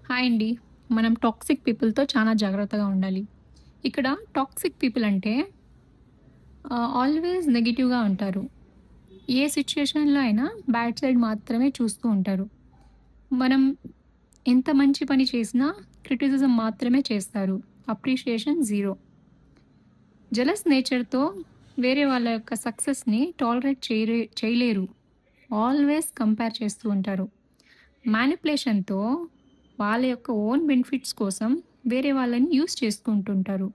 Hi అండి. మనం toxic పీపుల్‌తో చాలా జాగ్రత్తగా ఉండాలి. ఇక్కడ టాక్సిక్ పీపుల్ అంటే ఆల్వేస్ నెగెటివ్‌గా ఉంటారు. ఏ సిట్యుయేషన్‌లో అయినా బ్యాడ్ సైడ్ మాత్రమే చూస్తూ ఉంటారు. మనం ఎంత మంచి పని చేసినా క్రిటిసిజం మాత్రమే చేస్తారు. Appreciation zero. జెలస్ నేచర్‌తో వేరే వాళ్ళ యొక్క సక్సెస్‌ని టాలరేట్ చేయలేరు. ఆల్వేస్ కంపేర్ చేస్తూ ఉంటారు. మ్యానిప్యులేషన్‌తో వాళ్ళ యొక్క ఓన్ బెనిఫిట్స్ కోసం వేరే వాళ్ళని యూజ్ చేసుకుంటుంటారు.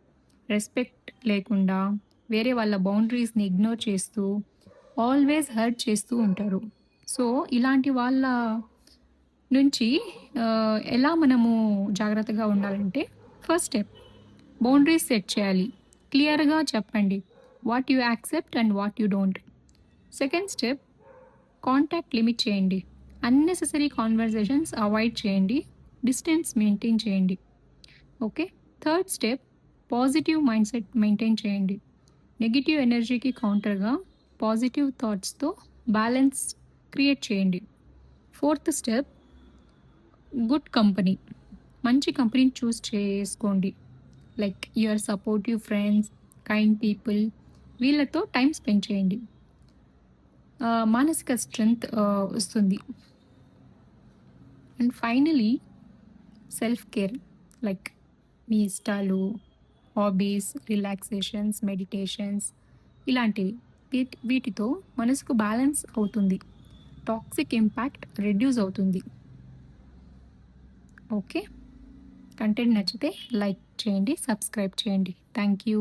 రెస్పెక్ట్ లేకుండా వేరే వాళ్ళ బౌండరీస్‌ని ఇగ్నోర్ చేస్తూ ఆల్వేస్ హర్ట్ చేస్తూ ఉంటారు. సో, ఇలాంటి వాళ్ళ నుంచి ఎలా మనము జాగ్రత్తగా ఉండాలంటే ఫస్ట్ స్టెప్ బౌండరీస్ సెట్ చేయాలి. క్లియర్‌గా చెప్పండి. What you accept and what you don't. Second step contact limit చేయండి. అన్నెసెసరీ కాన్వర్జేషన్స్ అవాయిడ్ చేయండి. డిస్టెన్స్ మెయింటైన్ చేయండి. Okay. Third step positive mindset maintain చేయండి. నెగెటివ్ ఎనర్జీకి కౌంటర్‌గా పాజిటివ్ థాట్స్‌తో బ్యాలెన్స్ క్రియేట్ చేయండి. Fourth step good company. మంచి కంపెనీని చూస్ చేసుకోండి. Like your supportive friends, kind people వీళ్ళతో టైమ్ స్పెండ్ చేయండి. మానసిక స్ట్రెంగ్త్ వస్తుంది. And finally self care like మీ ఇష్టాలు, హాబీస్, రిలాక్సేషన్స్, మెడిటేషన్స్ ఇలాంటివి. వీటితో మనసుకు బ్యాలెన్స్ అవుతుంది. టాక్సిక్ ఇంపాక్ట్ రెడ్యూస్ అవుతుంది. ఓకే. కంటెంట్ నచ్చితే లైక్ చేయండి, సబ్స్క్రైబ్ చేయండి. Thank you.